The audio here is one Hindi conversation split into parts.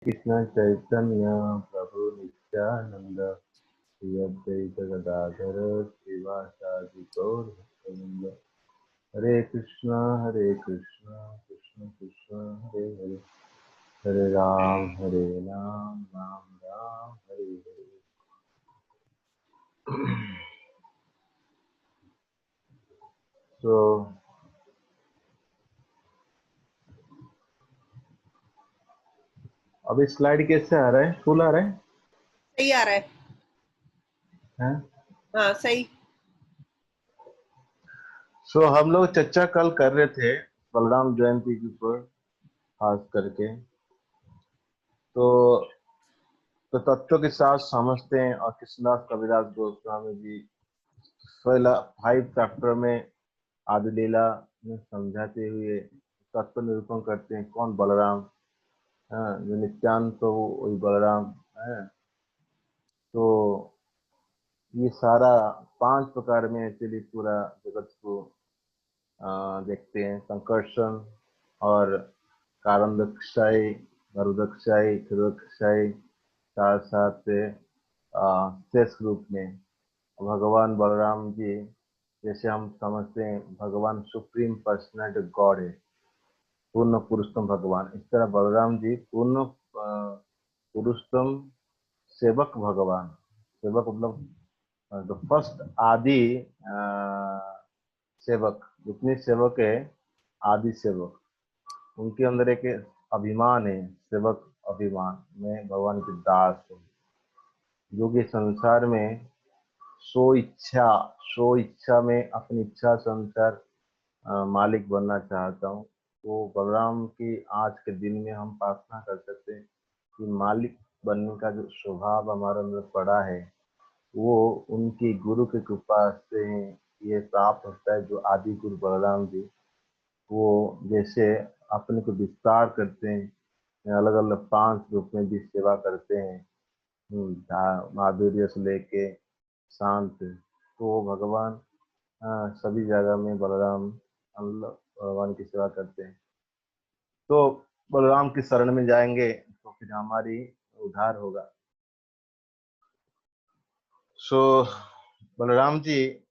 कृष्ण चैतन्य प्रभु नित्यानंद श्री अद्वैत गदाधर श्रीवासादि गौर भक्तवृंद। हरे कृष्ण कृष्ण कृष्ण हरे हरे, हरे राम राम राम हरे हरे। तो अभी स्लाइड कैसे आ रहा है? फुल आ रहा है? सही आ रहा है। हैं? हाँ सही। सो हम लोग चर्चा कल कर रहे थे बलराम जयंती के ऊपर खास करके। तो तत्व के साथ समझते हैं और कृष्णदास कविराज गोस्वामी जी 5 चैप्टर में आदि लीला में समझाते हुए तत्व निरूपण करते हैं कौन बलराम। हाँ, जो नित्यानंद तो वही बलराम है। तो ये सारा 5 प्रकार में एक्चुअली पूरा जगत को देखते हैं। संकर्षण और कारणदक्षाई, गरुदक्षाई, क्षुरक्षाई, साथ साथ शेष रूप में भगवान बलराम जी जैसे हम समझते हैं भगवान सुप्रीम पर्सनैलिटी गॉड है, पूर्ण पुरुषोत्तम भगवान। इस तरह बलराम जी पूर्ण पुरुषोत्तम सेवक भगवान। सेवक मतलब द फर्स्ट आदि सेवक। जितने सेवक है आदि सेवक, उनके अंदर एक अभिमान है, सेवक अभिमान। मैं भगवान के दास हूँ, जो कि संसार में सो इच्छा में अपनी इच्छा से अनुसार मालिक बनना चाहता हूँ। तो बलराम की आज के दिन में हम प्रार्थना कर सकते हैं कि मालिक बनने का जो स्वभाव हमारे अंदर पड़ा है वो उनकी गुरु की कृपा से ये प्राप्त होता है। जो आदि गुरु बलराम जी वो जैसे अपने को विस्तार करते हैं, अलग अलग 5 रूप में भी सेवा करते हैं, माधुर्य से लेके शांत। तो भगवान सभी जगह में बलराम भगवान की सेवा करते हैं। तो बलराम की शरण में जाएंगे तो फिर हमारी उद्धार होगा। सो बलराम जी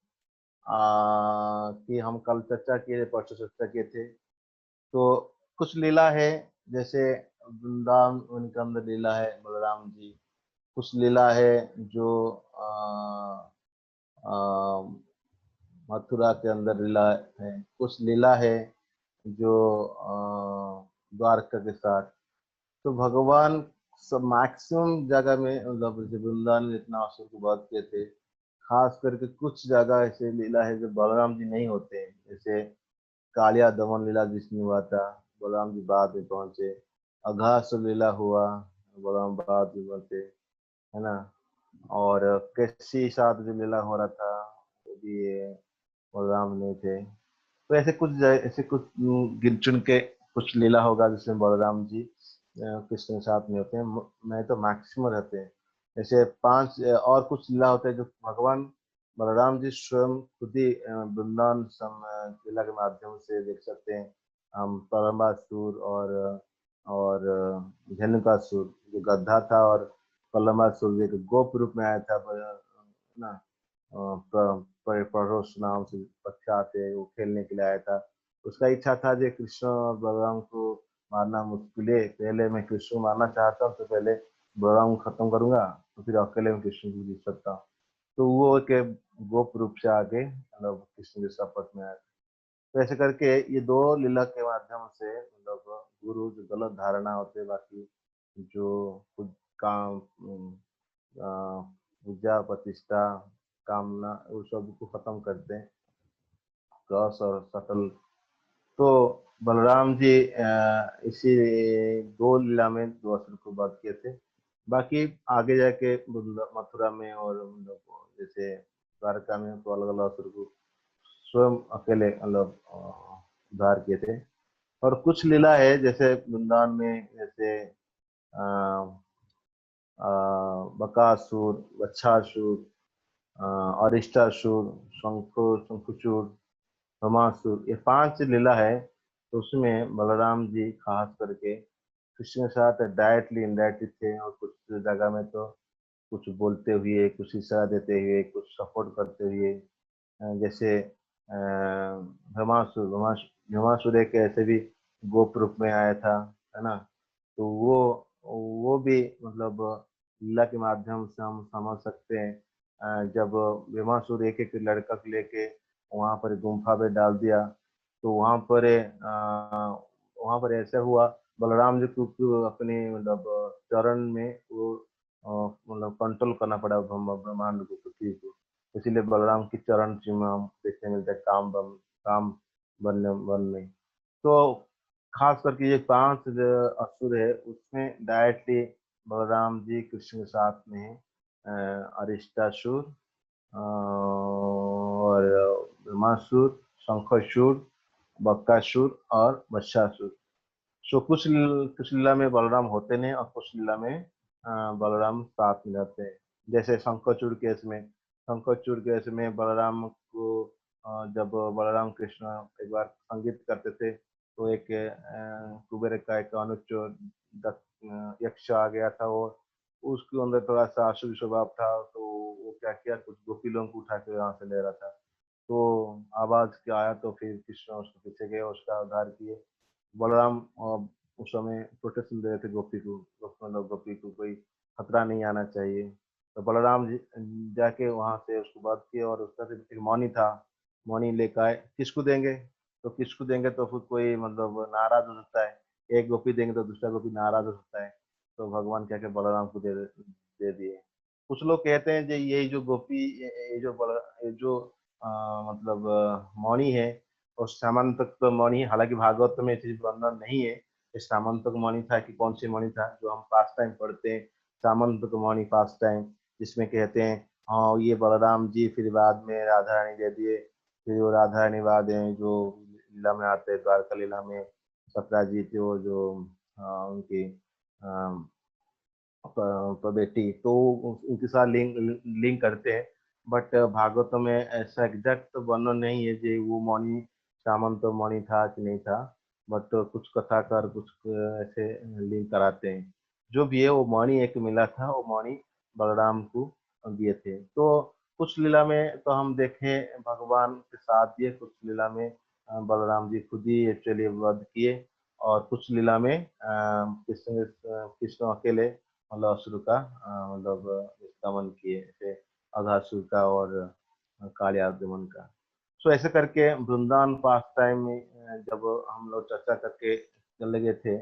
की हम कल चर्चा किए, परसों चर्चा किए थे। तो कुछ लीला है, जैसे वृंदावन उनके अंदर लीला है बलराम जी। कुछ लीला है जो मथुरा के अंदर लीला है। कुछ लीला है जो द्वारका के साथ। तो भगवान सब मैक्सिमम जगह में मतलब वृंदावन में इतना असुर को वध किए थे। खास करके कुछ जगह ऐसे लीला है जो बलराम जी नहीं होते हैं, जैसे कालिया दमन लीला जिसमें हुआ था, बलराम जी बाद में पहुंचे। अघासुर लीला हुआ, बलराम बाद में पहुंचे, है ना। और कृषि साथ जो लीला हो रहा था वो भी बलराम नहीं थे। तो ऐसे कुछ गिन चुन के कुछ लीला होगा जिसमें बलराम जी कृष्ण के साथ में होते हैं। मैं तो मैक्सिमम रहते हैं। जैसे 5 और कुछ लीला होते हैं जो भगवान बलराम जी स्वयं खुद ही वृंदावन लीला के माध्यम से देख सकते हैं। हम परमासुर और धेनुकासुर जो गद्दा था, और कलमासुर एक गोप रूप में आया था ना, परोस नाम से बच्चा थे, वो खेलने के लिए आया था। उसका इच्छा था जो कृष्ण और बलराम को मारना मुश्किल है, पहले मैं कृष्ण को मारना चाहता हूँ तो पहले बलराम को खत्म करूंगा, तो फिर अकेले में कृष्ण को जीत सकता हूँ। तो वो एक गोप रूप से आके मतलब कृष्ण के शपथ में आया। तो ऐसे करके ये 2 लीला के माध्यम से मतलब गुरु जो गलत धारणा होते बाकी जो खुद काम पूजा प्रतिष्ठा कामना उस सब को खत्म करते हैं, रस और सकल। तो बलराम जी इसी 2 लीला में 2 असुर को वध किए थे। बाकी आगे जाके मथुरा में और मतलब जैसे द्वारका में तो अलग अलग असुर को स्वयं अकेले मतलब उद्धार किए थे। और कुछ लीला है जैसे वृंदावन में, जैसे बकासुर, वच्छासुर, अरिष्टासुर, शंखचूड़, भमासुर, ये 5 लीला है। तो उसमें बलराम जी खास करके कृष्ण के साथ डायरेक्टली इनडायरेक्टली थे, और कुछ जगह में तो कुछ बोलते हुए, कुछ इशारा देते हुए, कुछ सपोर्ट करते हुए, जैसे भीमासुर एक ऐसे भी गोप रूप में आया था, है ना? तो वो भी मतलब लीला के माध्यम से हम समझ सकते हैं। जब भीमासुर एक एक लड़का को लेके वहां पर गुम्फा में डाल दिया, तो वहां पर ऐसा हुआ, बलराम जी को अपने मतलब चरण में वो मतलब कंट्रोल करना पड़ा ब्रह्मांड को, पृथ्वी को। इसीलिए बलराम की चरण सीमा हम देखने मिलता है काम बनने वन में। तो खास करके ये 5 जो असुर है उसमें डायरेक्टली बलराम जी कृष्ण के साथ में है। अरिष्टासुर, और ब्रह्मासुर, शंखसुर, बकासुर और वत्सासुर। सो कुछ लीला में बलराम होते नहीं, और कुछ लीला में बलराम साथ में रहते हैं। जैसे शंखचूड़ केस में बलराम को जब बलराम कृष्ण एक बार संगीत करते थे, तो एक कुबेर का एक अनुचर यक्ष आ गया था, और उसके अंदर थोड़ा सा आसुरी स्वभाव था, तो वो क्या किया, कुछ गोपी लोगों को उठा के वहां से ले रहा था। तो आवाज क्या आया, तो फिर कृष्ण उसके पीछे गए, उसका उद्धार किए। बलराम उस समय प्रोटेक्शन दे रहे थे मतलब गोपी को कोई खतरा नहीं आना चाहिए। तो बलराम जी जाके वहां से उसको वध किए, और उसका सिर्फ एक मौनी था, मौनी लेकर आए। किसको देंगे तो फिर कोई मतलब नाराज हो सकता है, एक गोपी देंगे तो दूसरा गोपी नाराज हो सकता है। तो भगवान क्या के बलराम को दे दिए। कुछ लोग कहते हैं कि ये जो गोपी, ये जो मतलब मौनी है, और सामंतक मणि, हालांकि भागवत में ये चीज वर्णन नहीं है कि सामंतक मणि था कि कौन सी मणि था, जो हम पास टाइम पढ़ते हैं सामंतक मणि पास टाइम, जिसमें कहते हैं हाँ ये बलराम जी फिर बाद में राधा रानी दे दिए। फिर वो राधा रानी बाद में जो लीला में आते हैं, द्वारका लीला में सत्रा जी थे, वो जो उनकी बेटी, तो उनके साथ लिंक करते हैं। बट भागवत में ऐसा एग्जैक्ट वर्णन नहीं है कि वो मौनी सामंत मौनी था कि नहीं था। बट कुछ कथाकार कुछ ऐसे लिंक कराते हैं। जो भी है वो मौनी एक मिला था, वो मौनी बलराम को दिए थे। तो कुछ लीला में तो हम देखें भगवान के साथ दिए, कुछ लीला में बलराम जी खुद ही एक्चुअली वध किए, और कुछ लीला में कृष्ण कृष्ण अकेले मतलब असुर का मतलब दमन किए, जैसे अघासुर का और कालियादमन का। सो ऐसे करके वृंदावन पास टाइम में जब हम लोग चर्चा करके चल गए थे,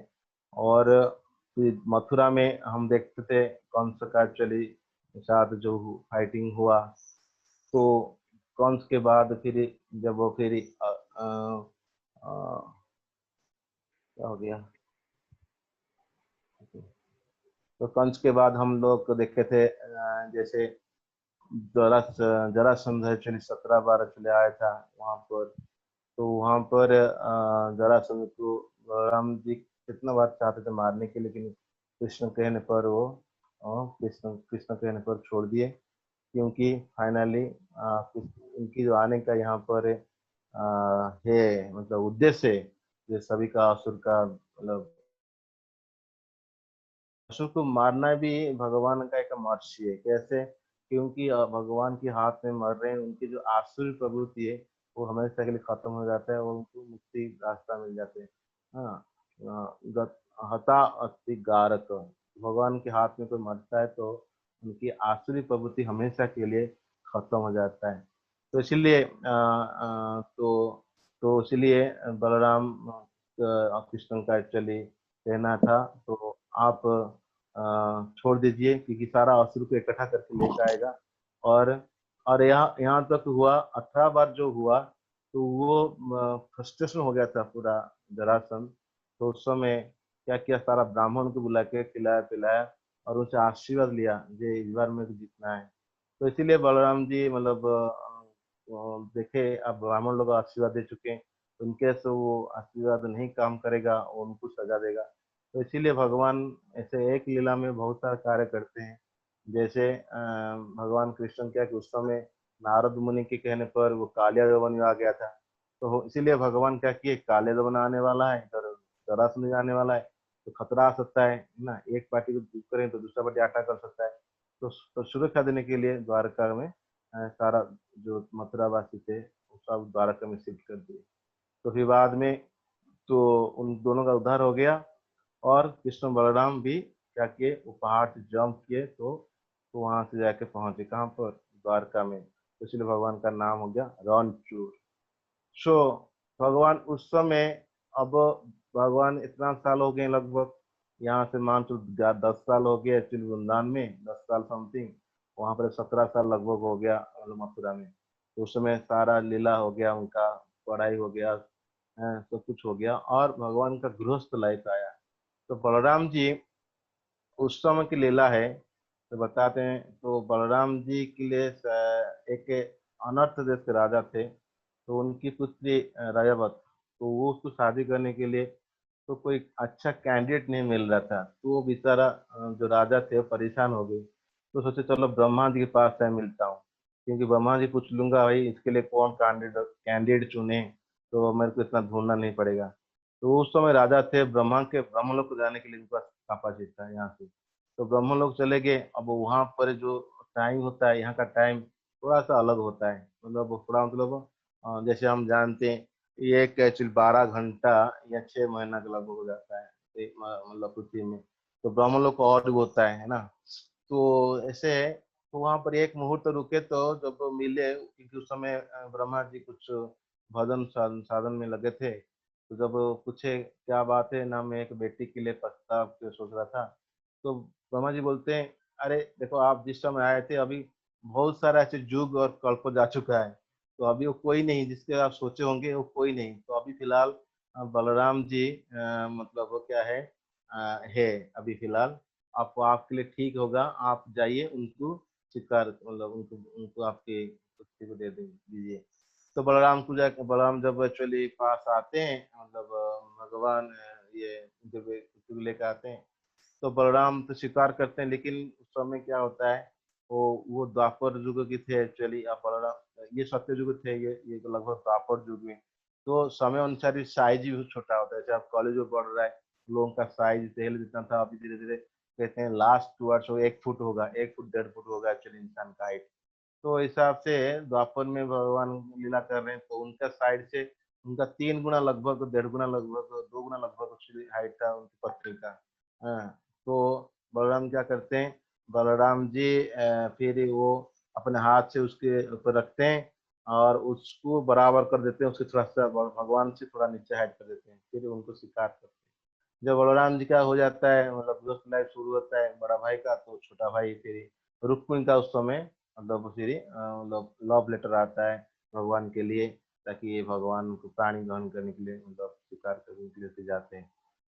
और फिर मथुरा में हम देखते थे कंस का एक्चुअली साथ जो फाइटिंग हुआ। तो कंस के बाद फिर जब वो फिर क्या हो गया, तो कंस के बाद हम लोग देखे थे जैसे जरा जरासंध एक्चुअली 17 बार चले आया था वहां पर। तो वहां पर जरासंध को राम जी कितना बार चाहते थे मारने के, लेकिन कृष्ण कहने पर वो कृष्ण कृष्ण कहने पर छोड़ दिए। क्योंकि फाइनली इनकी जो आने का यहाँ पर है मतलब उद्देश्य है, ये सभी का असुर का मतलब असुर को मारना भी भगवान का एक मर्जी है। कैसे? क्योंकि भगवान के हाथ में मर रहे हैं, उनकी जो आसुरी प्रवृत्ति है वो हमेशा के लिए खत्म हो जाता है, और उनको मुक्ति रास्ता मिल जाते हैं। हाँ, हता अति गारक, भगवान के हाथ में कोई मरता है तो उनकी आसुरी प्रवृत्ति हमेशा के लिए खत्म हो जाता है। तो इसीलिए इसलिए बलराम कृष्ण का एक्चुअली कहना था, तो आप छोड़ दीजिए, क्योंकि सारा असुर को इकट्ठा करके लेकर आएगा। और यहाँ यहाँ तक हुआ 18 बार जो हुआ, तो वो फ्रस्ट्रेशन हो गया था पूरा जरासंध। तो उस समय क्या किया, सारा ब्राह्मण को बुला के खिलाया पिलाया, और उनसे आशीर्वाद लिया जे इस बार मेरे को जीतना है। तो इसीलिए बलराम जी मतलब देखे अब ब्राह्मण लोग आशीर्वाद दे चुके हैं, उनके से वो आशीर्वाद नहीं काम करेगा, वो उनको सजा देगा। तो इसीलिए भगवान ऐसे एक लीला में बहुत सारे कार्य करते हैं। जैसे भगवान कृष्ण क्या कि उस समय नारद मुनि के कहने पर वो कालिया यवन में आ गया था। तो इसीलिए भगवान क्या किए, काले यवन आने वाला है, इधर जरासंध आने वाला है, तो खतरा आ सकता है ना, एक पार्टी को दूर करें तो दूसरा पार्टी अटैक कर सकता है। तो सुरक्षा देने के लिए द्वारका में सारा जो मथुरावासी थे वो सब द्वारका में शिफ्ट कर दिए। तो फिर बाद में तो उन दोनों का उद्धार हो गया, और कृष्ण बलराम भी क्या किए, वो पहाड़ से जंप किए, तो वहां से जाके पहुंचे कहाँ पर, द्वारका में। तो इसलिए भगवान का नाम हो गया रणचूर। सो भगवान उस समय, अब भगवान इतना साल हो गए लगभग, यहाँ से मान चलो 10 साल हो गए एक्चुअली वृंदावन में, 10 साल समथिंग। वहां पर 17 साल लगभग हो गया मतलब मथुरा में। तो उस समय सारा लीला हो गया उनका, पढ़ाई हो गया, सब कुछ हो गया, और भगवान का गृहस्थ लाइफ आया। तो बलराम जी उस समय की लीला है, तो बताते हैं। तो बलराम जी के लिए एक अनर्थ देश के राजा थे, तो उनकी पुत्री रयावत, तो वो उसको शादी करने के लिए तो कोई अच्छा कैंडिडेट नहीं मिल रहा था। तो वो बेचारा जो राजा थे वो परेशान हो गए। तो सोचे चलो ब्रह्मा जी के पास मैं मिलता हूँ, क्योंकि ब्रह्मा जी पूछ लूंगा भाई इसके लिए कौन कैंडिडेट कैंडिडेट चुने, तो मेरे को इतना ढूंढना नहीं पड़ेगा। तो उस समय राजा थे, ब्रह्मलोक को जाने के लिए उनका कैपेसिटी था यहाँ से। तो ब्रह्मलोक चले गए। अब वहां पर जो टाइम होता है, यहाँ का टाइम थोड़ा सा अलग होता है, मतलब थोड़ा मतलब जैसे हम जानते हैं ये एक एक्चुअली 12 घंटा या 6 महीना के लगभग हो जाता है, मतलब पृथ्वी में। तो ब्रह्मलोक और भी होता है ना। तो ऐसे है। तो वहां पर एक मुहूर्त रुके, तो जब मिले, क्योंकि उस समय ब्रह्मा जी कुछ भजन साधन साधन में लगे थे। तो जब पूछे क्या बात है ना, मैं एक बेटी के लिए प्रस्ताव के सोच रहा था। तो ब्रह्मा जी बोलते हैं, अरे देखो आप जिस समय आए थे अभी बहुत सारा ऐसे युग और कल्प जा चुका है, तो अभी वो कोई नहीं जिसके आप सोचे होंगे, वो कोई नहीं। तो अभी फिलहाल बलराम जी मतलब वो क्या है अभी फिलहाल। आपको आपके लिए ठीक होगा, आप जाइए उनको स्वीकार, मतलब उनको उनको आपके पुत्री को दे दीजिए। तो बलराम जब एक्चुअली पास आते हैं, मतलब भगवान ये जब पुत्री लेकर आते हैं, तो बलराम तो स्वीकार करते हैं। लेकिन उस समय क्या होता है, वो द्वापर युग की थे एक्चुअली। आप बलराम ये सत्य युग थे, ये तो लगभग द्वापर युग में। तो समय अनुसार साइज भी छोटा होता है। जैसे आप कॉलेज में पढ़ रहा है, लोगों का साइज पहले जितना था अभी धीरे धीरे कहते हैं लास्ट वर्ष वो 1 फुट होगा, 1 फुट 1.5 फुट होगा एक्चुअली इंसान का हाइट। तो इस हिसाब से द्वापर में भगवान लीला कर रहे हैं, तो उनका साइड से उनका 3 गुना लगभग, 1.5 गुना लगभग, 2 गुना लगभग हाइट था उनकी पत्नी का। हाँ। तो बलराम क्या करते हैं, बलराम जी फिर वो अपने हाथ से उसके ऊपर रखते हैं, और उसको बराबर कर देते हैं, उसके थोड़ा सा भगवान से थोड़ा नीचे हाइट कर देते हैं, फिर उनको स्वीकार करते हैं। जब बलराम जी का हो जाता है, मतलब दोस्त लाइफ शुरू होता है बड़ा भाई का, तो छोटा भाई फिर रुक्मिणी का उस समय मतलब फिर मतलब लव लेटर आता है भगवान के लिए, ताकि ये भगवान को प्राणी ग्रहण करने के लिए, मतलब स्वीकार करने के लिए फिर जाते हैं।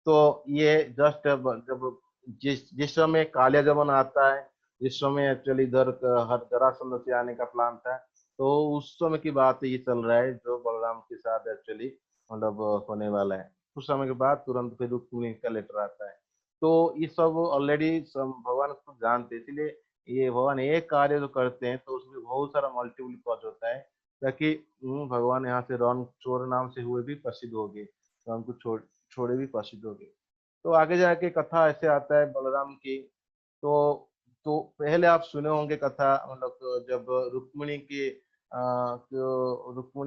तो ये जस्ट जब जिस जिस समय कालिया जमन आता है, जिस समय एक्चुअली इधर हर जरासंध से आने का प्लान था, तो उस समय की बात ये चल रहा है जो बलराम के साथ एक्चुअली मतलब होने वाला है। कुछ समय के बाद तुरंत फिर रुक्मिणी का लेटर आता है। तो ये सब ऑलरेडी भगवान खुद जानते हैं, इसलिए ये भगवान एक कार्य जो करते हैं तो उसमें बहुत सारा मल्टीपल कॉज होता है, ताकि भगवान यहाँ से रण चोर नाम से हुए भी प्रसिद्ध हो गए, तो हमको छोड़े भी प्रसिद्ध हो गए। तो आगे जाके कथा ऐसे आता है बलराम की। तो पहले आप सुने होंगे कथा, मतलब जब रुक्मिणी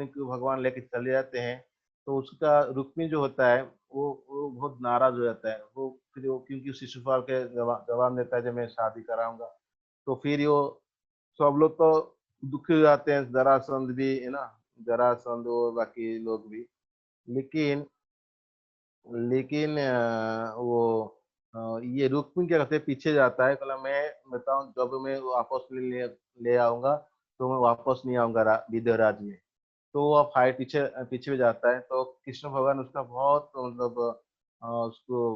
को भगवान लेके चले जाते हैं, तो उसका रुक्मिणी जो होता है वो बहुत नाराज हो जाता है। वो फिर वो क्योंकि शिशुपाल के जवाब देता है जब मैं शादी कराऊंगा, तो फिर वो सब लोग तो दुखी हो जाते हैं, जरासंध भी है ना, जरासंध और बाकी लोग भी। लेकिन लेकिन ये रुक्मिणी क्या करते हैं, पीछे जाता है, कहला मैं बताऊं जब मैं वापस ले ले आऊंगा, तो मैं वापस नहीं आऊंगा विदेहराज में। तो वो फाइट पीछे पीछे भी जाता है। तो कृष्ण भगवान उसका बहुत मतलब उसको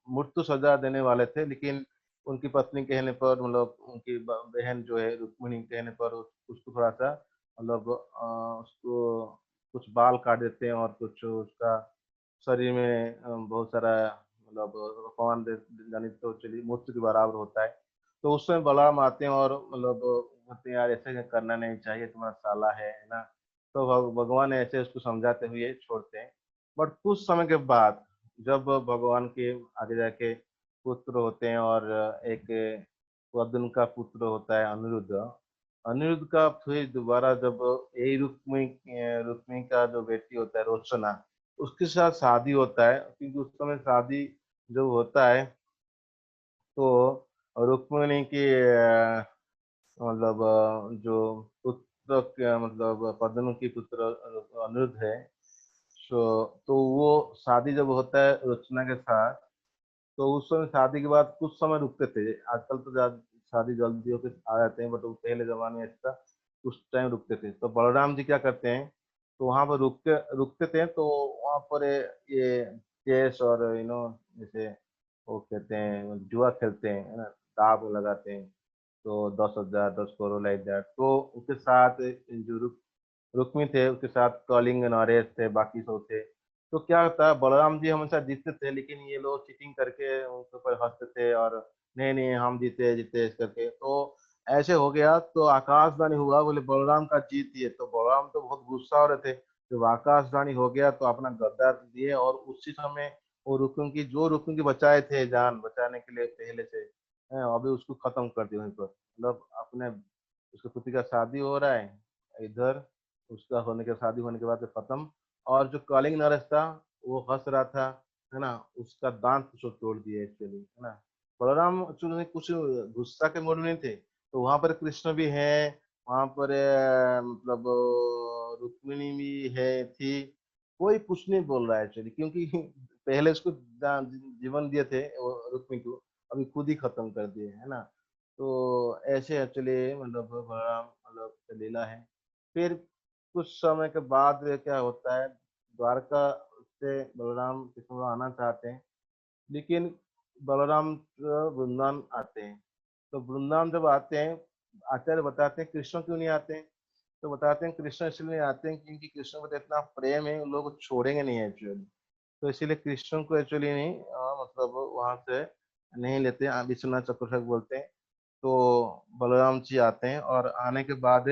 मृत्यु सजा देने वाले थे, लेकिन उनकी पत्नी कहने पर, मतलब उनकी बहन जो है रुक्मिणी कहने पर उसको थोड़ा सा मतलब उसको कुछ बाल काट देते हैं, और कुछ उसका शरीर में बहुत सारा मतलब अपमान जनित तो चलिए मृत्यु के बराबर होता है। तो उस समय बलराम आते हैं और मतलब बोलते हैं यार ऐसे करना नहीं चाहिए, तुम्हारा साला है ना। तो भगवान ऐसे उसको समझाते हुए छोड़ते हैं। बट कुछ समय के बाद जब भगवान के आगे जाके पुत्र होते हैं और एक पद्म का पुत्र होता है अनिरुद्ध। अनिरुद्ध का फिर दोबारा जब यही रुक्मी का जो बेटी होता है रोशना, उसके साथ शादी होता है, क्योंकि उस समय शादी जब होता है तो रुक्मिणी की मतलब जो पुत्र मतलब पद्म की पुत्र अनिरुद्ध है। तो वो शादी जब होता है रचना के साथ, तो उस समय शादी के बाद कुछ समय रुकते थे। आजकल तो शादी जल्दी होकर आ जाते हैं, बट वो पहले जमाने में ऐसा कुछ टाइम रुकते थे। तो बलराम जी क्या करते हैं, तो वहां पर रुकते थे, तो वहां पर ये चेस और जैसे वो कहते हैं जुआ खेलते हैं, है ना, दाव लगाते हैं। तो 10,000 10 करोड़ लाइक दैट। तो उसके साथ जो रुक्मी थे, उसके साथ कलिंग नरेश थे, बाकी सब थे। तो क्या होता है, बलराम जी हमेशा जीतते थे, लेकिन ये लोग चीटिंग करके उनके ऊपर हंसते थे और नहीं नहीं हम जीते जीते इस करके। तो ऐसे हो गया, तो आकाशवाणी हुआ, बोले बलराम का जीत है। तो बलराम तो बहुत गुस्सा हो रहे थे। जब आकाशवाणी हो गया तो अपना गद्दा दिए, और उसी समय वो रुक्म की बचाए थे, जान बचाने के लिए पहले से अभी उसको खत्म कर दिया वहीं पर। मतलब अपने उसके पुत्री का शादी हो रहा है इधर, उसका होने के शादी होने के बाद से खत्म। और जो कलिंग नरेश था, वो हंस रहा था, है ना, उसका दांत उसको तोड़ दिया एक्चुअली, है ना। बलराम एक्चुअली कुछ गुस्सा के मूड में नहीं थे। तो वहां पर कृष्ण भी है, वहां पर मतलब रुक्मिणी भी है थी। कोई कुछ नहीं बोल रहा है एक्चुअली, क्योंकि पहले उसको जीवन दिए थे वो रुक्मिणी को, अभी खुद ही खत्म कर दिए, है ना। तो ऐसे एक्चुअली मतलब बलराम मतलब लीला है। फिर कुछ समय के बाद क्या होता है, द्वारका से बलराम कृष्ण आना चाहते हैं, लेकिन बलराम वृंदावन आते हैं। तो वृंदावन जब आते हैं, आचार्य बताते हैं कृष्ण क्यों नहीं आते हैं। तो बताते हैं कृष्ण इसलिए नहीं आते हैं क्योंकि कृष्ण को तो इतना प्रेम है, उन लोग को छोड़ेंगे नहीं एक्चुअली। तो इसीलिए कृष्ण को एक्चुअली नहीं मतलब वहां से नहीं लेते, विश्वनाथ चक्रवर्ती बोलते हैं। तो बलराम जी आते हैं, और आने के बाद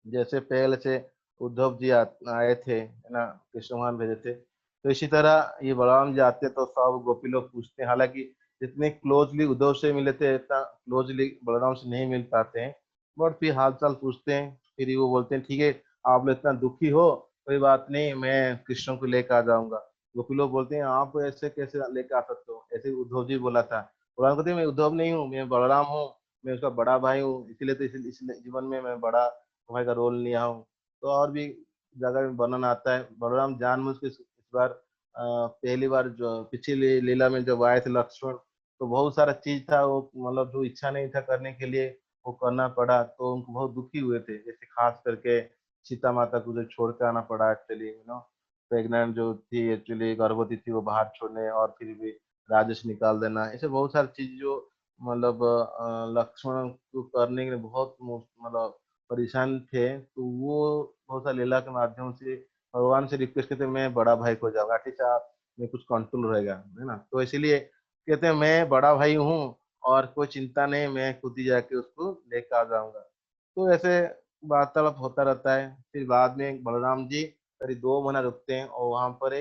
जैसे पहले से उद्धव जी आए थे, है ना, कृष्ण भगवान भेजे थे, तो इसी तरह ये बलराम जी आते हैं, तो सब गोपी लोग पूछते हैं। हालांकि जितने क्लोजली उद्धव से मिले थे, इतना क्लोजली बलराम से नहीं मिल पाते हैं, बट फिर हाल चाल पूछते हैं। फिर वो बोलते हैं ठीक है, आप लोग इतना दुखी हो, कोई बात नहीं, मैं कृष्ण को लेकर आ जाऊंगा। गोपी लोग बोलते हैं आप ऐसे कैसे लेकर आ सकते हो, ऐसे उद्धव जी बोला था। बलराम कहते हैं मैं उद्धव नहीं हूँ, मैं बलराम हूँ, मैं उसका बड़ा भाई हूँ, इसीलिए तो इस जीवन में मैं बड़ा भाई का रोल लिया हूँ। तो और भी जगह में वर्णन आता है। बलराम जानबूझ के इस बार पहली बार जो पिछली लीला में जब आए थे लक्ष्मण, तो बहुत सारा चीज था वो, मतलब जो इच्छा नहीं था करने के लिए वो करना पड़ा, तो उनको बहुत दुखी हुए थे। जैसे खास करके सीता माता को जो छोड़ के आना पड़ा एक्चुअली, प्रेग्नेंट जो थी एक्चुअली, गर्भवती थी, वो बाहर छोड़ने, और फिर भी राजेश निकाल देना, ऐसे बहुत सारी चीज जो मतलब लक्ष्मण को करने के लिए बहुत मतलब परेशान थे। तो वो बहुत सा लीला के माध्यम से भगवान से रिक्वेस्ट करते मैं बड़ा भाई को जाऊंगा, ठीक है आप में कुछ कंट्रोल रहेगा, है ना। तो इसीलिए कहते हैं मैं बड़ा भाई हूँ, और कोई चिंता नहीं, मैं खुद ही जाके उसको लेकर आ जाऊंगा। तो ऐसे वार्तालाप होता रहता है। फिर बाद में बलराम जी करीब 2 महीना रुकते हैं, और वहां पर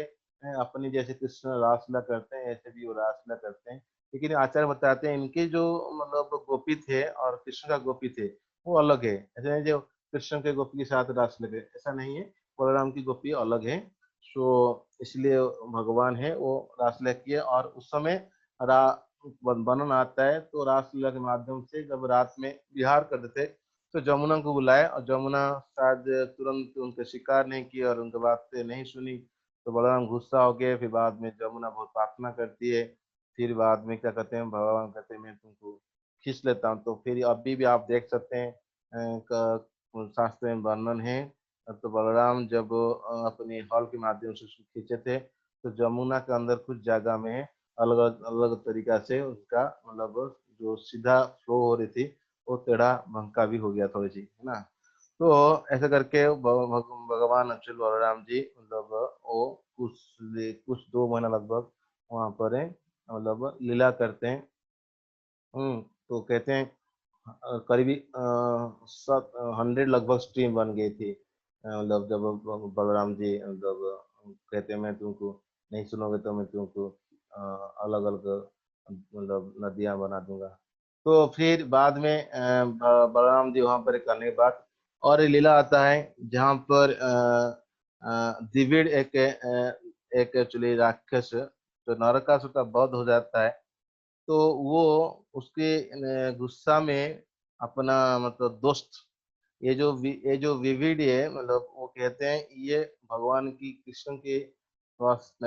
अपनी जैसे कृष्ण रासलीला करते हैं, ऐसे भी वो रासलीला करते हैं। लेकिन आचार्य बताते हैं इनके जो मतलब गोपी थे और कृष्ण का गोपी थे, वो अलग है। ऐसा नहीं जो कृष्ण के गोपी के साथ रास लगे, ऐसा नहीं है। बलराम की गोपी अलग है। सो इसलिए भगवान है वो रासलीला किए, और उस समय रा वर्णन आता है, तो रासलीला के माध्यम से जब रात में विहार करते थे, तो जमुना को बुलाया, और जमुना शायद तुरंत उनके शिकार नहीं किया और उनके बात से नहीं सुनी। तो बलराम गुस्सा हो गए। फिर बाद में जमुना बहुत प्रार्थना करती है। फिर बाद में क्या कहते हैं, भगवान कहते हैं मैं तुमको खींच लेता हूँ। तो फिर अभी भी आप देख सकते हैं शास्त्र में वर्णन है। तो बलराम जब अपने हल के माध्यम से उसको खींचे थे, तो जमुना के अंदर कुछ जगह में अलग अलग तरीका से उसका मतलब जो सीधा फ्लो हो रही थी, वो टेढ़ा भंका भी हो गया थोड़ी सी, है ना। तो ऐसा करके भगवान अच्युत बलराम जी मतलब वो कुछ कुछ 2 महीना लगभग वहां पर है, मतलब लीला करते हैं। तो कहते हैं करीबी 100 लगभग स्ट्रीम बन गई थी। मतलब जब बलराम जी मतलब कहते हैं मैं तुमको नहीं सुनोगे तो मैं तुमको अलग अलग मतलब नदियां बना दूंगा। तो फिर बाद में बलराम जी वहां पर करने के बाद और एक लीला आता है जहाँ पर द्विविड़ एक एक्चुअली राक्षस जो नरकासुर का वध हो जाता है। तो वो उसके गुस्सा में अपना मतलब दोस्त ये जो विविड है मतलब वो कहते हैं ये भगवान की कृष्ण के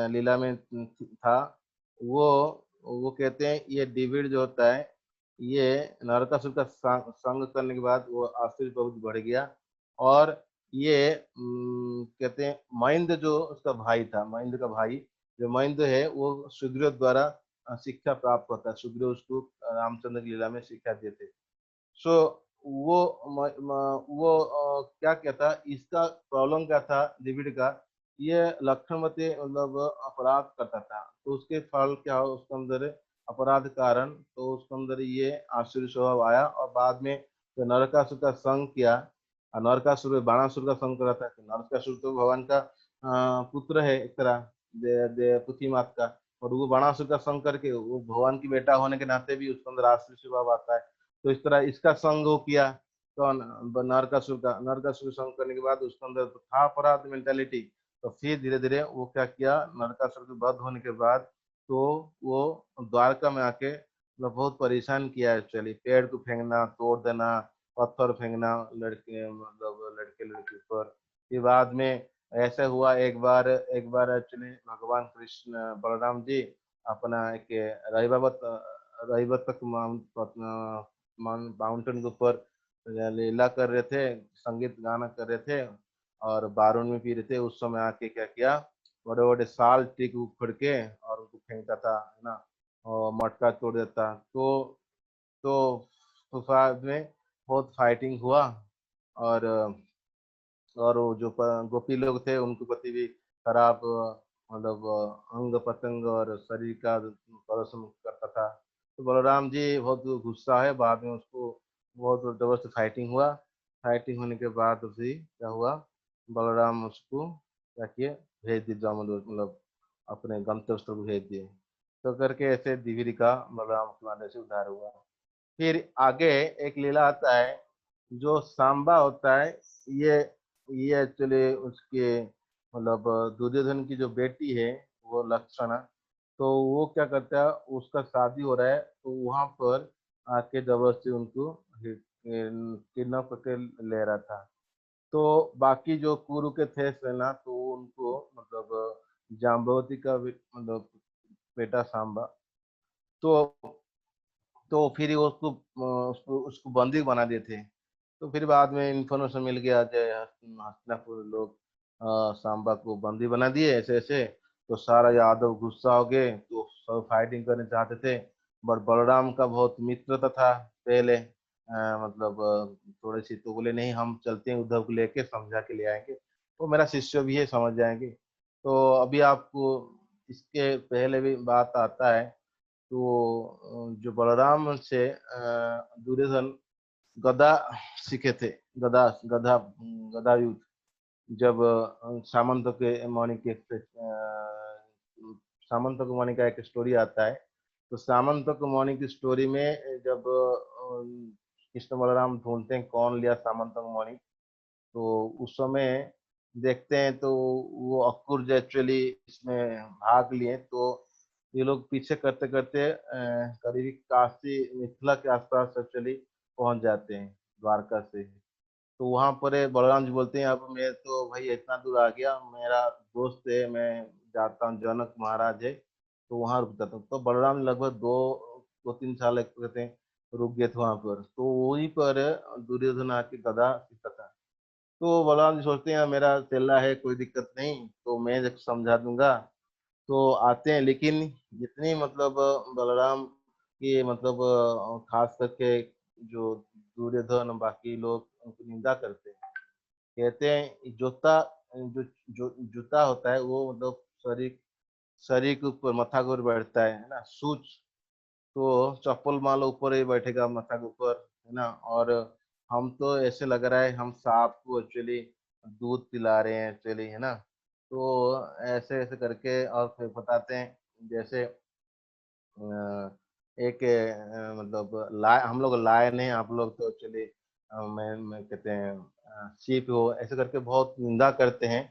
लीला में था। वो वो कहते हैं ये डिविड जो होता है ये नरकासुर का संग करने के बाद वो आश्चर्य बहुत बढ़ गया। और ये कहते हैं महेंद्र जो उसका भाई था, महेंद्र का भाई जो महेंद्र है वो सुग्रीव द्वारा शिक्षा प्राप्त होता है। सुग्रीव उसको रामचंद्र की लीला में शिक्षा देते। सो वो वो क्या कहता इसका प्रॉब्लम क्या था डेविड का, ये लक्ष्मणवती मतलब अपराध करता था तो उसके फल क्या हो उसके अंदर अपराध कारण तो उसके अंदर ये आसुरी स्वभाव आया और बाद में जो नरकासुर का संग किया। और नरकासुर बाणासुर का संग करा था। नरकासुर तो भगवान का पुत्र है एक तरह पृथ्वी माता का। और वो बाणासुर का संग करके वो भगवान की बेटा होने के नाते भी उसके अंदर आसुरी स्वभाव आता है। तो इस तरह इसका संग वो किया तो नरकासुर संग करने के बाद उसके अंदर तो था अपराध मेंटेलिटी। तो फिर धीरे धीरे वो क्या किया नरकासुर के वध होने के बाद तो वो द्वारका में आके मतलब बहुत परेशान किया एक्चुअली। पेड़ को फेंकना, तोड़ देना, पत्थर फेंकना लड़के मतलब लड़के लड़के पर। फिर बाद में ऐसा हुआ एक बार एक्चुअली भगवान कृष्ण बलराम जी अपना एक रहीबाबत रहीबत तक माउंटेन के ऊपर लीला कर रहे थे, संगीत गाना कर रहे थे और बारून में पी रहे थे। उस समय आके क्या किया बड़े बड़े साल टिक उखड़ के और उनको फेंकता था है ना, और मटका तोड़ देता। तो तो बाद में बहुत फाइटिंग हुआ। और वो जो गोपी लोग थे उनको प्रति भी खराब मतलब अंग पतंग और शरीर का प्रदर्शन करता था। तो बलराम जी बहुत गुस्सा है, बाद में उसको बहुत जबरदस्त फाइटिंग हुआ। फाइटिंग होने के बाद उसी क्या हुआ बलराम उसको क्या किए भेज दिए मतलब अपने गंतव्य स्थल को भेज दिए। तो करके ऐसे दिवीरी का बलराम के मारने से उद्धार हुआ। फिर आगे एक लीला आता है जो सांबा होता है। ये ये एक्चुअली उसके मतलब दुर्योधन की जो बेटी है वो लक्षणा। तो वो क्या करता है उसका शादी हो रहा है तो वहां पर आके जबरदस्ती उनको किडनैप करके ले रहा था। तो बाकी जो कुरु के थे सेना तो उनको मतलब जाम्बवती का मतलब बेटा सांबा। तो फिर वो उसको उसको बंदी बना दिए थे। तो फिर बाद में इन्फॉर्मेशन मिल गया जय हस्तिनापुर लोग सांबा को बंदी बना दिए ऐसे ऐसे। तो सारा यादव गुस्सा हो गए तो सब फाइटिंग करने चाहते थे। बट बलराम का बहुत मित्रता था पहले मतलब थोड़ी सी तो बोले नहीं हम चलते हैं उद्धव को लेके समझा के ले आएंगे। वो मेरा शिष्य भी है समझ जाएंगे। तो अभी आपको इसके पहले भी बात आता है तो जो बलराम से दुर्योधन गदा सीखे थे। गदा गदा गदा युद्ध जब सामंत के मणि के सामंत के मणि का एक स्टोरी आता है। तो सामंत के मणि की स्टोरी में जब कृष्ण बलराम ढूंढते हैं कौन लिया सामंत का मणि। तो उस समय देखते हैं तो वो अक्रूर एक्चुअली इसमें भाग लिए। तो ये लोग पीछे करते करते करीब काशी मिथिला के आसपास एक्चुअली पहुंच जाते हैं द्वारका से। तो वहां पर बलराम जी बोलते हैं अब मैं तो भाई इतना दूर आ गया, मेरा दोस्त है मैं जाता हूँ, जनक महाराज है तो वहां रुक जाता हूँ। तो बलराम लगभग दो तीन साल कहते हैं रुक गए थे वहां पर। तो वहीं पर दुर्योधन आके गदा सीखा था। तो बलराम जी सोचते हैं मेरा चेला है कोई दिक्कत नहीं तो मैं समझा दूंगा। तो आते हैं लेकिन जितनी मतलब बलराम की मतलब खास करके जो दुर्योधन बाकी लोग उनकी निंदा करते हैं। कहते हैं जूता जो जूता होता है वो मतलब शरीर शरीर के ऊपर मथा के ऊपर बैठता है ना सूच। तो चप्पल मान लो ऊपर ही बैठेगा माथा के ऊपर है ना। और हम तो ऐसे लग रहा है हम सांप को एक्चुअली दूध पिला रहे हैं एक्चुअली है ना। तो ऐसे ऐसे करके और फिर बताते हैं, जैसे एक मतलब लाए, हम लोग लायन हैं, आप लोग तो एक्चुअली मैं कहते हैं शीप हो, ऐसे करके बहुत निंदा करते हैं।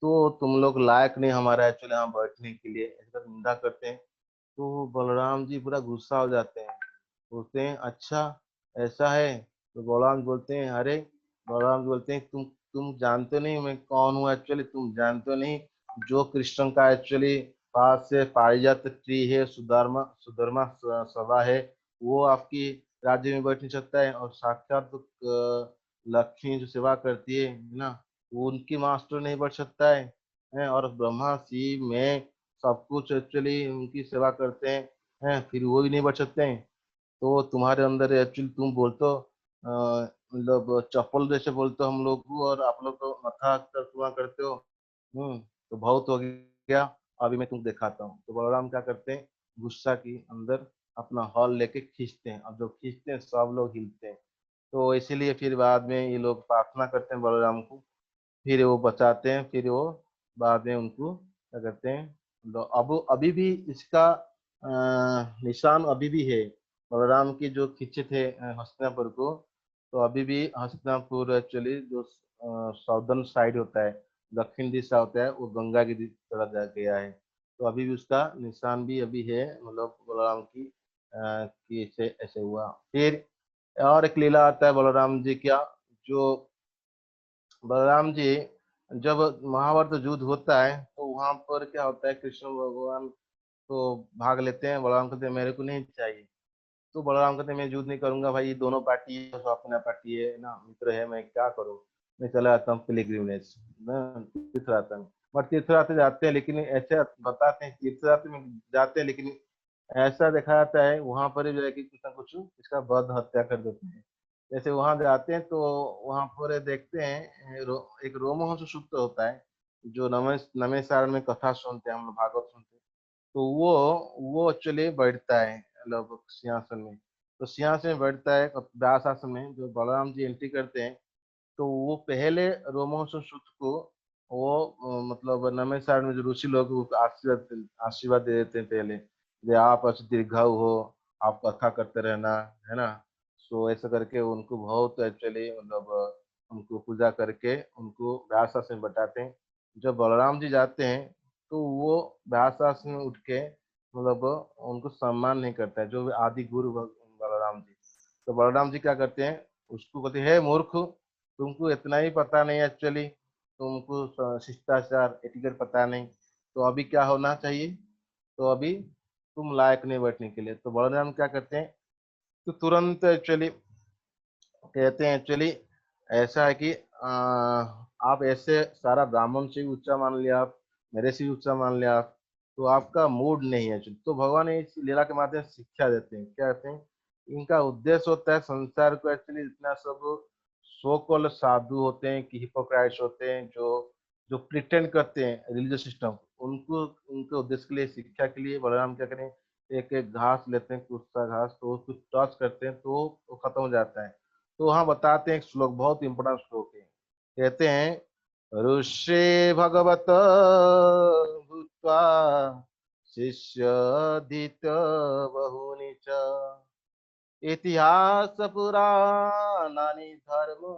तो तुम लोग लायक नहीं हमारा एक्चुअली यहाँ बैठने के लिए, ऐसे करके निंदा करते हैं। तो बलराम जी पूरा गुस्सा हो जाते हैं, बोलते हैं अच्छा ऐसा है। तो बलराम बोलते हैं अरे, बलराम बोलते हैं तुम जानते नहीं मैं कौन हूँ एक्चुअली, तुम जानते नहीं जो कृष्ण का एक्चुअली पास से पारिजात ट्री है, सुधर्मा सुधर्मा सभा है, वो आपकी राज्य में बैठ नहीं सकता है। और साक्षात लक्ष्मी जो सेवा करती है ना, वो उनकी मास्टर नहीं बैठ सकता है। और ब्रह्मा शिव में सब कुछ एक्चुअली उनकी सेवा करते हैं, फिर वो भी नहीं बैठ सकते हैं। तो तुम्हारे अंदर एक्चुअली तुम बोलते हो मतलब चप्पल जैसे बोलते हो हम लोग को, और आप लोग तो मथा तुआ करते हो। तो बहुत हो गया, अभी मैं तुमको दिखाता हूँ। तो बलराम क्या करते हैं, गुस्सा की अंदर अपना हॉल लेके खींचते हैं, और जब खींचते हैं सब लोग हिलते हैं। तो इसीलिए फिर बाद में ये लोग प्रार्थना करते हैं बलराम को, फिर वो बचाते हैं, फिर वो बाद में उनको क्या करते हैं, तो अब अभी भी इसका निशान अभी भी है, बलराम की जो खींचे थे हस्तिनापुर को। तो अभी भी हस्तिनापुर एक्चुअली जो साउदर्न साइड होता है, दक्षिण दिशा होता है, वो गंगा की तरफ जा गया है। तो अभी भी उसका निशान भी अभी है, मतलब बलराम की कि ऐसे ऐसे हुआ। फिर और एक लीला आता है बलराम जी क्या, जो बलराम जी जब महाभारत युद्ध होता है तो वहां पर क्या होता है, कृष्ण भगवान तो भाग लेते हैं, बलराम कहते हैं मेरे को नहीं चाहिए। तो बलराम कहते हैं मैं युद्ध नहीं करूंगा भाई, ये दोनों पार्टी है, सब अपना पार्टी है ना, मित्र है, मैं क्या करूं, मैं चला जाता हूँ पिलिग्रिमेज तीर्थ यात्रा में। बट तीर्थ यात्रा जाते हैं, लेकिन ऐसे बताते हैं तीर्थ यात्रा में जाते हैं, लेकिन ऐसा देखा जाता है वहां पर जो है कि कुछ ना कुछ इसका वध हत्या कर देते हैं। जैसे वहां जाते हैं तो वहां पर देखते हैं एक रोमहंस सूक्त होता है, जो नमे सारण में कथा सुनते हैं हम लोग, भागवत सुनते हैं। तो वो एक्चुअली बैठता है लगभग सिंहासन में। तो सिंहासन में बैठता है व्यास आसन में, जो बलराम जी एंट्री करते हैं। तो वो पहले रोमहंस सूक्त को वो मतलब नमेसार में जो ऋषि लोग वो आशीर्वाद आशीर्वाद दे देते हैं पहले, जे आप अच्छे दीर्घायु हो, आप कथा करते रहना, है ना। सो ऐसा करके उनको बहुत एक्चुअली मतलब उनको पूजा करके उनको व्यास आसन में बैठाते हैं। जब बलराम जी जाते हैं तो वो व्यास आसन में उठ के मतलब उनको सम्मान नहीं करता है, जो आदि गुरु बलराम जी। तो बलराम जी क्या करते हैं, उसको कहते हैं हे मूर्ख, तुमको इतना ही पता नहीं एक्चुअली, तुमको शिष्टाचार एटिकेट पता नहीं, तो अभी क्या होना चाहिए, तो अभी तुम लायक नहीं बैठने के लिए। तो बलराम क्या करते हैं, तो तुरंत एक्चुअली कहते हैं एक्चुअली ऐसा है कि आप ऐसे सारा ब्राह्मण से भी ऊंचा मान लिया, आप मेरे से भी ऊंचा मान लिया आप, तो आपका मूड नहीं है एक्चुअली। तो भगवान इस लीला के माध्यम से शिक्षा देते हैं, क्या कहते हैं, इनका उद्देश्य होता है संसार को एक्चुअली इतना सब सो कॉल्ड साधु होते हैं कि हिपोक्राइट्स होते हैं, जो जो प्रिटेंड करते हैं रिलीजियस सिस्टम, उनको उनके उद्देश्य के लिए शिक्षा के लिए बलराम क्या करें, एक एक घास लेते हैं, कुछ सा घास, तो उसको टच करते हैं तो वो खत्म हो जाता है। तो वहां बताते हैं एक श्लोक, बहुत इंपोर्टेंट श्लोक है, कहते हैं ऋषि भगवत भूत्वा शिष्यधीत बहुनि च इतिहास पुराणानि धर्म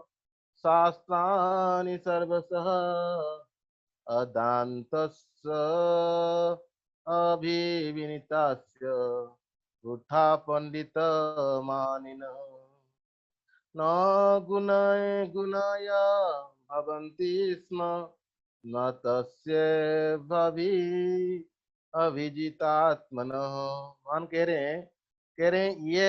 शास्त्राणि सर्वशः अदान्तस्य अभिविनीतस्य वृथा पंडितमानिनः न गुणय गुणाय भवन्ति स्म न तस्य भवि अभिजितात्मनः। भगवान कह रहे हैं ये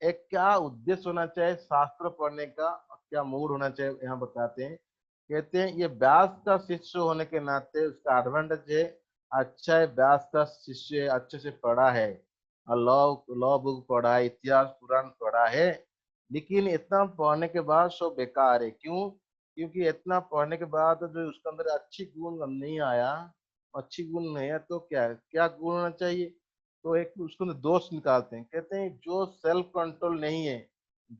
एक क्या उद्देश्य होना चाहिए शास्त्र पढ़ने का, और क्या मूड होना चाहिए, यहाँ बताते हैं। कहते हैं ये व्यास का शिष्य होने के नाते उसका एडवांटेज है, अच्छा है व्यास का शिष्य है, अच्छे से पढ़ा है, और लॉ लॉ बुक पढ़ा है, इतिहास पुराण पढ़ा है। लेकिन इतना पढ़ने के बाद सब बेकार है, क्यों, क्योंकि इतना पढ़ने के बाद जो उसके अंदर अच्छी गुण नहीं आया, अच्छी गुण नहीं है, तो क्या क्या गुण होना चाहिए, तो एक उसको ना दोष निकालते हैं। कहते हैं जो सेल्फ कंट्रोल नहीं है,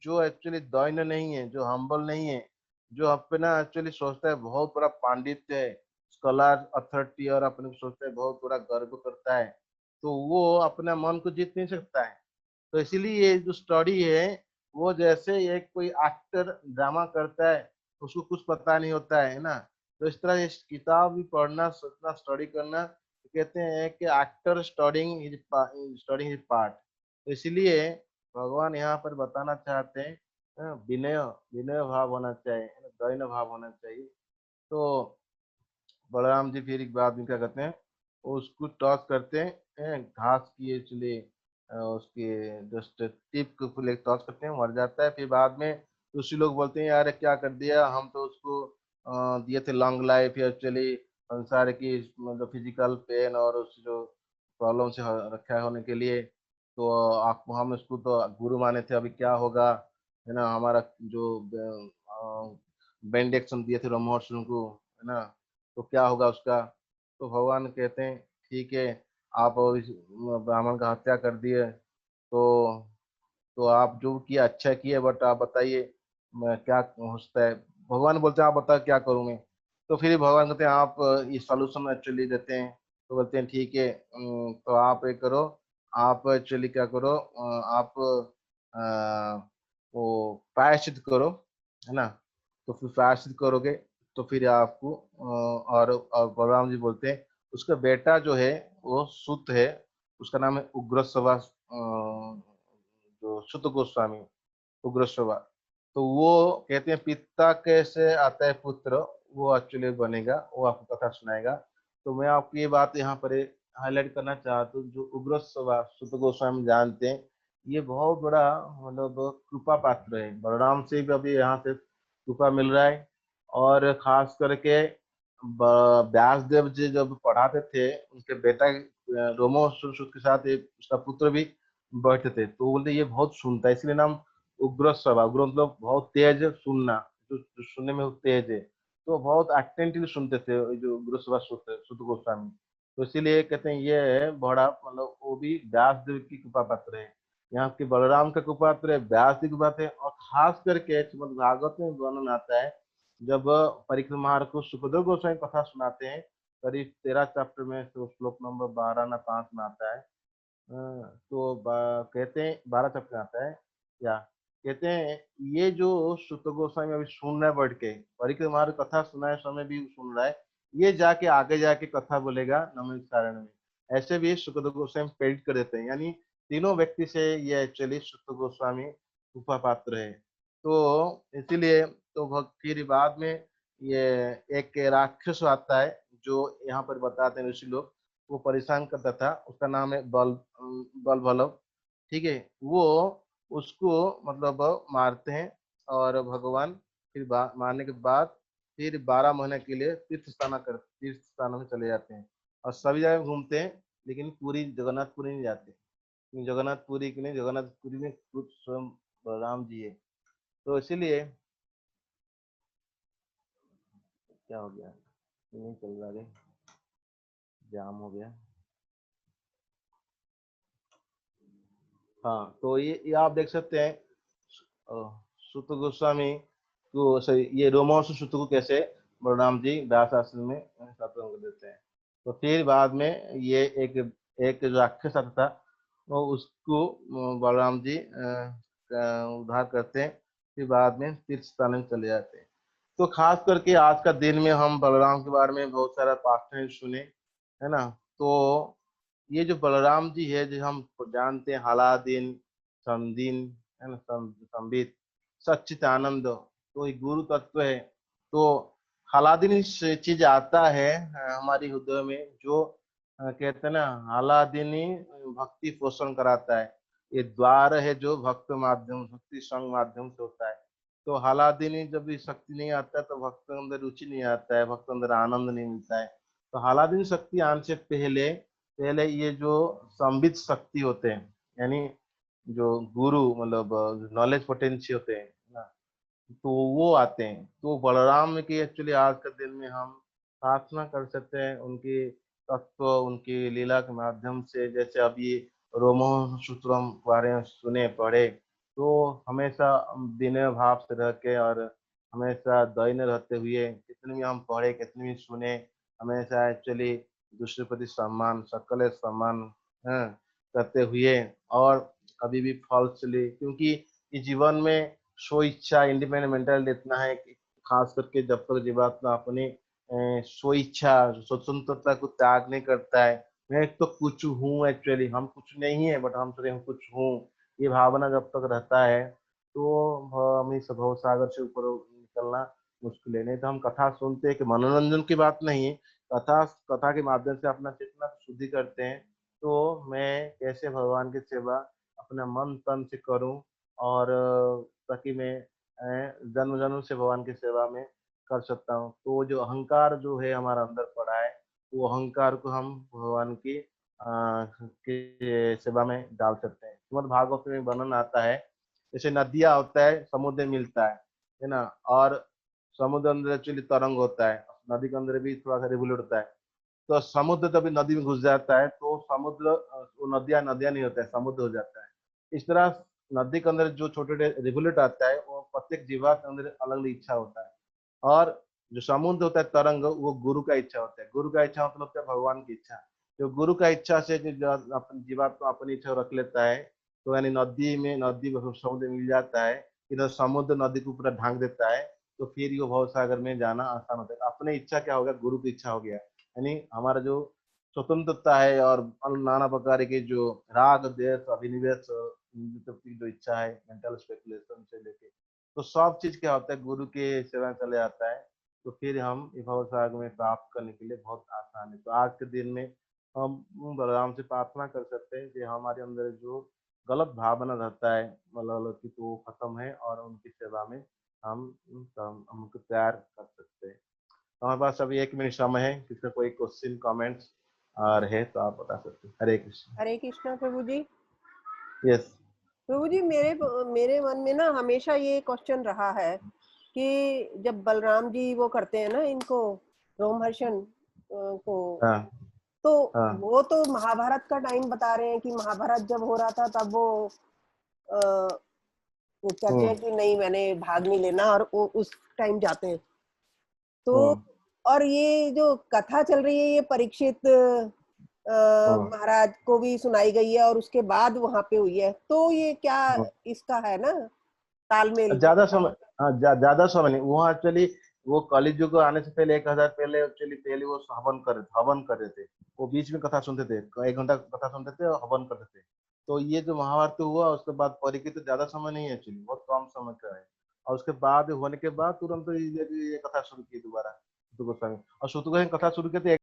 जो एक्चुअली दैन्य नहीं है, जो हम्बल नहीं है, जो अपना एक्चुअली सोचता है बहुत बड़ा पांडित्य है, स्कॉलर अथॉरिटी और अपने को सोचता है बहुत बड़ा गर्व करता है, तो वो अपना मन को जीत नहीं सकता है। तो इसीलिए ये जो स्टडी है वो जैसे एक कोई एक्टर ड्रामा करता है, उसको कुछ पता नहीं होता है ना। तो इस तरह इस किताब भी पढ़ना, सोचना, स्टडी करना, तो कहते हैं कि एक्टर स्टडिंग हिज पार्ट। तो इसलिए भगवान यहाँ पर बताना चाहते हैं, विनय विनय भाव होना चाहिए, दैन्य भाव होना चाहिए। तो बलराम जी फिर एक बाद में क्या करते हैं, उसको टॉस करते हैं घास की एक्चुअली उसके जस्ट टिप को लेकर टॉस करते हैं, मर जाता है। फिर बाद में दूसरे लोग बोलते हैं यार क्या कर दिया, हम तो उसको दिए थे लॉन्ग लाइफ एक्चुअली संसार की मतलब फिजिकल पेन और उस जो प्रॉब्लम से रक्षा होने के लिए, तो आप हम उसको तो गुरु माने थे, अभी क्या होगा, है ना। हमारा जो बेंडेक्शन दिए थे ब्रह्मोत्सव को, है ना, तो क्या होगा उसका। तो भगवान कहते हैं ठीक है, आप इस ब्राह्मण का हत्या कर दिए, तो आप जो किया अच्छा किए, बट आप बताइए मैं क्या होता है। भगवान बोलते हैं आप बताओ क्या करूं मैं। तो फिर भगवान कहते हैं आप ये सॉल्यूशन एक्चुअली देते हैं। तो बोलते हैं ठीक है, तो आप एक करो, आप एक्चुअली क्या करो, आप वो प्रायश्चित करो, है ना। तो फिर प्रायश्चित करोगे तो फिर आपको और बलराम जी बोलते हैं उसका बेटा जो है वो सुत है, उसका नाम है उग्रश्रवा, जो सुत गोस्वामी, उग्रश्रवा। तो वो कहते हैं पिता कैसे आता है पुत्र, वो एक्चुअली बनेगा, वो आपको कथा सुनाएगा। तो मैं आपको ये बात यहाँ पर हाईलाइट करना चाहता हूँ, जो उग्रश्रवा सुत गोस्वामी जानते हैं, ये बहुत बड़ा मतलब कृपा पात्र है। बलराम से भी अभी यहाँ से कृपा मिल रहा है। और खास करके व्यास देव जी जब पढ़ाते थे, उनके बेटा रोमो सुद के साथ एक उसका पुत्र भी बैठते थे, तो बोलते ये बहुत सुनता है, इसलिए नाम उग्र सभा। उग्र मतलब बहुत तेज सुनना, जो सुनने में तेज है, तो बहुत अटेंटिव सुनते थे ये जो उग्र सभा सुत गोस्वामी। तो इसीलिए कहते हैं ये है बड़ा मतलब वो भी व्यास देव की कृपा पात्र है। यहाँ के बलराम का कृपा पात्र है, व्यास जी की बात है। और खास करके श्रीमद् भागवत में वर्णन आता है, जब परिक्रमार को सुखदेव गोस्वामी कथा सुनाते हैं, करीब 13 चैप्टर में, तो श्लोक नंबर 12 ना 5 में आता है। तो कहते हैं 12 चैप्टर में आता है, या कहते हैं ये जो सुत गोस्वामी अभी सुन रहा है बैठ के, परिक्रमा कथा सुनाए समय भी सुन रहा है, ये जाके आगे जाके कथा बोलेगा नमः सारण में। ऐसे भी सुत गोस्वामी प्रेरित कर देते हैं, यानी तीनों व्यक्ति से ये एक्चुअली सुत गोस्वामी उपा पात्र है। तो इसीलिए तो फिर बाद में ये एक राक्षस आता है, जो यहाँ पर बताते हैं ऋषि लोग, वो परेशान करता था, उसका नाम है बल भलव। ठीक है, वो उसको मतलब मारते हैं, और भगवान फिर मारने के बाद फिर 12 महीने के लिए तीर्थ स्थानों में चले जाते हैं, और सभी जगह घूमते हैं, लेकिन पूरी जगन्नाथपुरी नहीं जाते, क्योंकि जगन्नाथपुरी के लिए जगन्नाथपुरी में खुद स्वयं बलराम जी है। तो इसीलिए क्या हो गया, नहीं चल रहा है, जाम हो गया। हाँ, तो ये आप देख सकते हैं सुत गोस्वामी को, सही ये रोमहर्षि सुत को कैसे बलराम जी व्यास आश्रम में स्थापना कर देते हैं। तो फिर बाद में ये एक एक जो राक्षस आता था, वो उसको बलराम जी उद्धार करते हैं, फिर बाद में तीर्थ स्थान में चले जाते हैं। तो खास करके आज का दिन में हम बलराम के बारे में बहुत सारा पाठ सुने, है ना। तो ये जो बलराम जी है, जो हम जानते हैं हलादीन, समदीन, है ना, संबित, सच्चित आनंद, तो ये गुरु तत्व है। तो हलादीन इस चीज आता है हमारी हृदय में, जो कहते हैं ना, हलादीनी भक्ति पोषण कराता है। ये द्वार है जो भक्ति संग माध्यम से होता है। तो हलादीनी जब भी शक्ति नहीं आता है, तो भक्त के अंदर रुचि नहीं आता है, भक्त के अंदर आनंद नहीं मिलता है। तो हलादीन शक्ति आने से पहले पहले ये जो संबित शक्ति होते हैं, यानी जो गुरु मतलब नॉलेज पोटेंसी होते हैं ना, तो वो आते हैं। तो बलराम की एक्चुअली आज के दिन में हम प्रार्थना कर सकते हैं, उनकी तत्व, उनकी लीला के माध्यम से। जैसे अभी रोमो सूत्रम बारे में सुने पढ़े, तो हमेशा विनय भाव से रह के और हमेशा दैन्य रहते हुए कितने भी हम पढ़े, कितने भी सुने, हमेशा एक्चुअली दूसरे प्रति सम्मान, सकल सम्मान हाँ, करते हुए और कभी भी फॉल्सली, क्योंकि इस जीवन में स्व इच्छा इंडिपेंडेंट मेंटालिटी इतना है कि खास करके जब तक जीवात्मा अपनी स्व इच्छा स्वतंत्रता को त्याग नहीं करता है, मैं तो कुछ हूँ एक्चुअली, हम कुछ नहीं है बट हम सोचे हम कुछ हूँ, ये भावना जब तक रहता है तो हम इस भव सागर से ऊपर निकलना मुश्किल है। नहीं तो हम कथा सुनते हैं कि मनोरंजन की बात नहीं है, कथा कथा के माध्यम से अपना चेतना शुद्धि करते हैं, तो मैं कैसे भगवान की सेवा अपने मन तन से करूं और ताकि मैं जन्म जन्म से भगवान की सेवा में कर सकता हूँ। तो जो अहंकार जो है हमारा अंदर पड़ा है, वो अहंकार को हम भगवान की सेवा में डाल सकते हैं। श्रीमद् भागवत में वर्णन आता है, जैसे नदियां होता है समुद्र में मिलता है ना, और समुद्र अंदर एक्चुअली तरंग होता है, नदी के अंदर भी थोड़ा सा रिवुलेट होता है। तो समुद्र जब नदी में घुस जाता है तो समुद्र वो नदियां नदियां नहीं होता है, समुद्र हो जाता है। इस तरह नदी के अंदर जो छोटे छोटे रिवुलेट आता है वो प्रत्येक जीवा के अंदर अलग अलग इच्छा होता है, और जो समुद्र होता है तरंग वो गुरु का इच्छा होता है। गुरु का इच्छा मतलब होता है भगवान की इच्छा। जो गुरु का इच्छा से जो अपनी जीवात्मा अपनी इच्छा रख लेता है, तो यानी नदी समुद्र मिल जाता है, इधर समुद्र नदी को पूरा ढांक देता है, तो फिर ये भव सागर में जाना आसान होता है। अपने इच्छा क्या हो गया, गुरु की इच्छा हो गया, यानी हमारा जो स्वतंत्रता है और नाना प्रकार के जो राग द्वेष अभिनिवेश की जो इच्छा है, मेंटल स्पेकुलेशन से लेके, तो सब चीज क्या होता है गुरु के सेवा में चले जाता है, तो फिर हम इस भव सागर में प्राप्त करने के लिए बहुत आसान है। तो आज के दिन में हम बलराम से प्रार्थना कर सकते हैं कि हमारे अंदर जो गलत भावना रहता है मतलब कि, तो वो खत्म है और उनकी सेवा में हम हमको प्यार कर सकते हैं। हमारे पास अभी 1 मिनट समय है, किसी कोई क्वेश्चन कमेंट्स और है तो आप बता सकते हैं। हरे कृष्ण। हरे कृष्णा प्रभु जी। यस। प्रभु जी, मेरे मेरे मन में ना हमेशा ये क्वेश्चन रहा है कि जब बलराम जी वो करते हैं ना इनको रोमहर्षण को, हाँ तो हाँ। वो तो महाभारत का टाइम बता रहे हैं कि महाभारत जब हो रहा था तब अ, वो कहते हैं हम्म कि नहीं मैंने भाग नहीं लेना, और वो उस टाइम जाते हैं तो। हम्म और ये जो कथा चल रही है ये परीक्षित हम्म महाराज को भी सुनाई गई है और उसके बाद वहां पे हुई है, तो ये क्या हम्म। इसका है ना तालमेल। ज्यादा समय, हाँ ज्यादा समय नहीं, वहाँ एक्चुअली वो कलियुग को आने से पहले 1000 पहले एक्चुअली पहले वो हवन कर रहे थे। वो बीच में कथा सुनते थे, 1 घंटा कथा सुनते थे और हवन करते थे। तो ये जो महाभारत हुआ उसके बाद परीक्षित तो ज्यादा समय नहीं है एक्चुअली, बहुत कम समय का है। और उसके बाद होने के बाद तुरंत ये कथा शुरू की दोबारा सुतु गोस्वामी। और सुतु गोस्वामी कथा शुरू किए थे